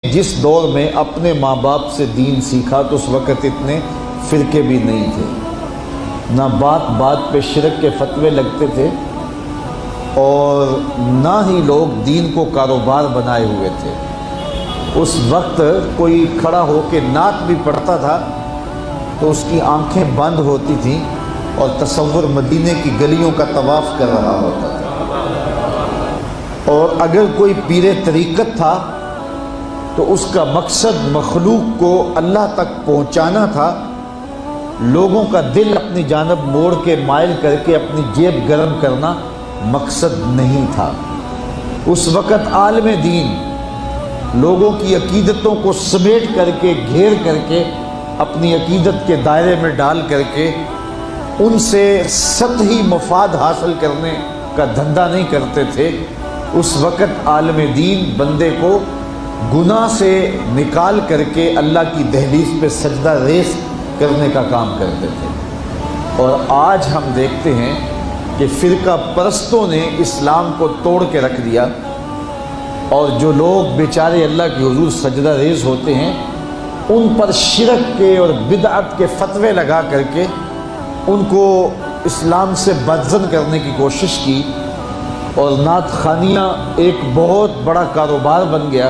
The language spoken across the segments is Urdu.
جس دور میں اپنے ماں باپ سے دین سیکھا تو اس وقت اتنے فرقے بھی نہیں تھے، نہ بات بات پہ شرک کے فتوے لگتے تھے اور نہ ہی لوگ دین کو کاروبار بنائے ہوئے تھے۔ اس وقت کوئی کھڑا ہو کے نعت بھی پڑھتا تھا تو اس کی آنکھیں بند ہوتی تھیں اور تصور مدینے کی گلیوں کا طواف کر رہا ہوتا تھا، اور اگر کوئی پیر طریقت تھا تو اس کا مقصد مخلوق کو اللہ تک پہنچانا تھا، لوگوں کا دل اپنی جانب موڑ کے مائل کر کے اپنی جیب گرم کرنا مقصد نہیں تھا۔ اس وقت عالم دین لوگوں کی عقیدتوں کو سمیٹ کر کے گھیر کر کے اپنی عقیدت کے دائرے میں ڈال کر کے ان سے سطحی مفاد حاصل کرنے کا دھندا نہیں کرتے تھے۔ اس وقت عالم دین بندے کو گناہ سے نکال کر کے اللہ کی دہلیز پہ سجدہ ریز کرنے کا کام کرتے تھے۔ اور آج ہم دیکھتے ہیں کہ فرقہ پرستوں نے اسلام کو توڑ کے رکھ دیا، اور جو لوگ بیچارے اللہ کے حضور سجدہ ریز ہوتے ہیں ان پر شرک کے اور بدعت کے فتوے لگا کر کے ان کو اسلام سے بدزن کرنے کی کوشش کی، اور نعت خوانیاں ایک بہت بڑا کاروبار بن گیا،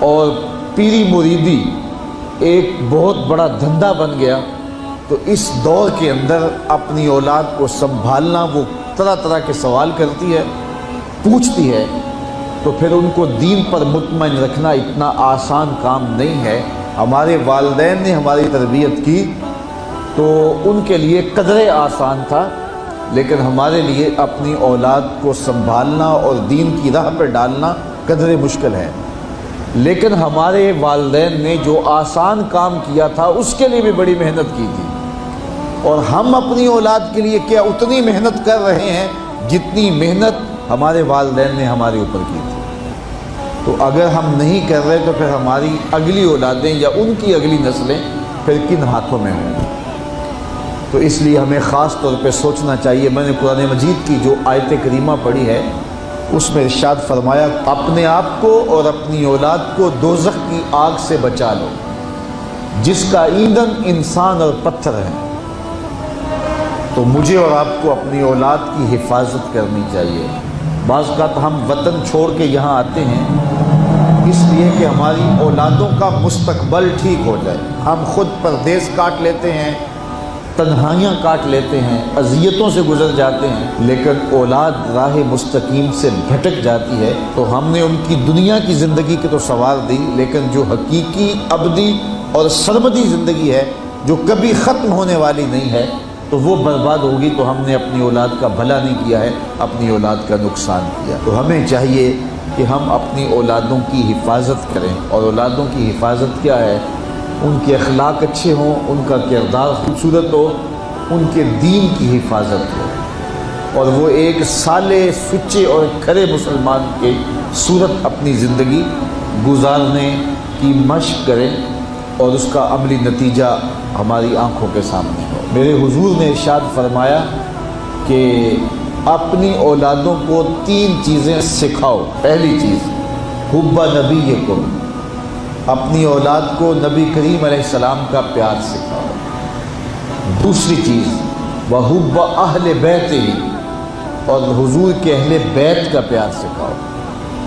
اور پیری مریدی ایک بہت بڑا دھندا بن گیا۔ تو اس دور کے اندر اپنی اولاد کو سنبھالنا، وہ طرح طرح کے سوال کرتی ہے، پوچھتی ہے، تو پھر ان کو دین پر مطمئن رکھنا اتنا آسان کام نہیں ہے۔ ہمارے والدین نے ہماری تربیت کی تو ان کے لیے قدرے آسان تھا، لیکن ہمارے لیے اپنی اولاد کو سنبھالنا اور دین کی راہ پہ ڈالنا قدرے مشکل ہے۔ لیکن ہمارے والدین نے جو آسان کام کیا تھا اس کے لیے بھی بڑی محنت کی تھی، اور ہم اپنی اولاد کے لیے کیا اتنی محنت کر رہے ہیں جتنی محنت ہمارے والدین نے ہمارے اوپر کی تھی۔ تو اگر ہم نہیں کر رہے تو پھر ہماری اگلی اولادیں یا ان کی اگلی نسلیں پھر کن ہاتھوں میں ہوں گی؟ تو اس لیے ہمیں خاص طور پہ سوچنا چاہیے۔ میں نے قرآن مجید کی جو آیت کریمہ پڑھی ہے اس میں ارشاد فرمایا، اپنے آپ کو اور اپنی اولاد کو دوزخ کی آگ سے بچا لو جس کا ایندھن انسان اور پتھر ہے۔ تو مجھے اور آپ کو اپنی اولاد کی حفاظت کرنی چاہیے۔ بعض اوقات ہم وطن چھوڑ کے یہاں آتے ہیں اس لیے کہ ہماری اولادوں کا مستقبل ٹھیک ہو جائے۔ ہم خود پردیس کاٹ لیتے ہیں، تنہائیاں کاٹ لیتے ہیں، اذیتوں سے گزر جاتے ہیں، لیکن اولاد راہ مستقیم سے بھٹک جاتی ہے۔ تو ہم نے ان کی دنیا کی زندگی کی تو سنوار دی، لیکن جو حقیقی ابدی اور سرمدی زندگی ہے جو کبھی ختم ہونے والی نہیں ہے تو وہ برباد ہوگی۔ تو ہم نے اپنی اولاد کا بھلا نہیں کیا ہے، اپنی اولاد کا نقصان کیا۔ تو ہمیں چاہیے کہ ہم اپنی اولادوں کی حفاظت کریں، اور اولادوں کی حفاظت کیا ہے؟ ان کے اخلاق اچھے ہوں، ان کا کردار خوبصورت ہو، ان کے دین کی حفاظت ہو، اور وہ ایک صالح سچے اور کھرے مسلمان کے صورت اپنی زندگی گزارنے کی مشق کریں، اور اس کا عملی نتیجہ ہماری آنکھوں کے سامنے ہو۔ میرے حضور نے ارشاد فرمایا کہ اپنی اولادوں کو 3 چیزیں سکھاؤ۔ پہلی چیز حب نبیکم، اپنی اولاد کو نبی کریم علیہ السلام کا پیار سکھاؤ۔ دوسری چیز وحب اہل بیت ہی، اور حضور کے اہل بیت کا پیار سکھاؤ۔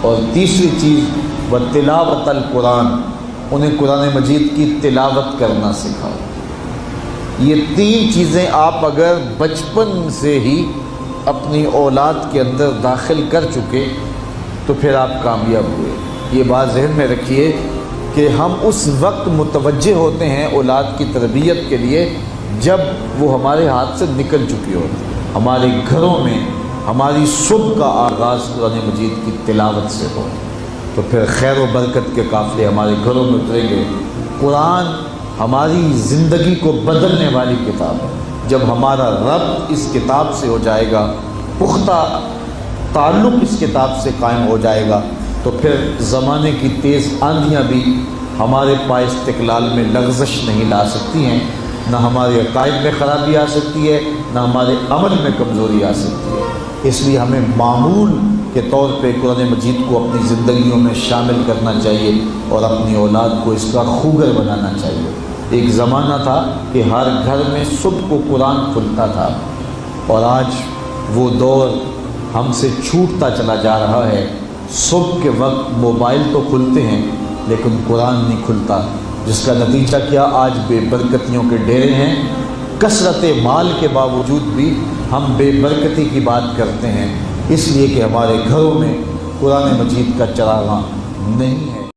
اور تیسری چیز وتلاوت القرآن، انہیں قرآن مجید کی تلاوت کرنا سکھاؤ۔ یہ 3 چیزیں آپ اگر بچپن سے ہی اپنی اولاد کے اندر داخل کر چکے تو پھر آپ کامیاب ہوئے۔ یہ بات ذہن میں رکھیے کہ ہم اس وقت متوجہ ہوتے ہیں اولاد کی تربیت کے لیے جب وہ ہمارے ہاتھ سے نکل چکی ہوتی ہے۔ ہمارے گھروں میں ہماری صبح کا آغاز قرآن مجید کی تلاوت سے ہو تو پھر خیر و برکت کے قافلے ہمارے گھروں میں اتریں گے۔ قرآن ہماری زندگی کو بدلنے والی کتاب ہے۔ جب ہمارا ربط اس کتاب سے ہو جائے گا، پختہ تعلق اس کتاب سے قائم ہو جائے گا، تو پھر زمانے کی تیز آندھیاں بھی ہمارے پائے استقلال میں لغزش نہیں لا سکتی ہیں، نہ ہمارے عقائد میں خرابی آ سکتی ہے، نہ ہمارے عمل میں کمزوری آ سکتی ہے۔ اس لیے ہمیں معمول کے طور پہ قرآن مجید کو اپنی زندگیوں میں شامل کرنا چاہیے اور اپنی اولاد کو اس کا خوگر بنانا چاہیے۔ ایک زمانہ تھا کہ ہر گھر میں صبح کو قرآن کھلتا تھا، اور آج وہ دور ہم سے چھوٹتا چلا جا رہا ہے۔ صبح کے وقت موبائل تو کھلتے ہیں لیکن قرآن نہیں کھلتا، جس کا نتیجہ کیا؟ آج بے برکتیوں کے ڈیرے ہیں۔ کثرت مال کے باوجود بھی ہم بے برکتی کی بات کرتے ہیں، اس لیے کہ ہمارے گھروں میں قرآن مجید کا چراغاں نہیں ہے۔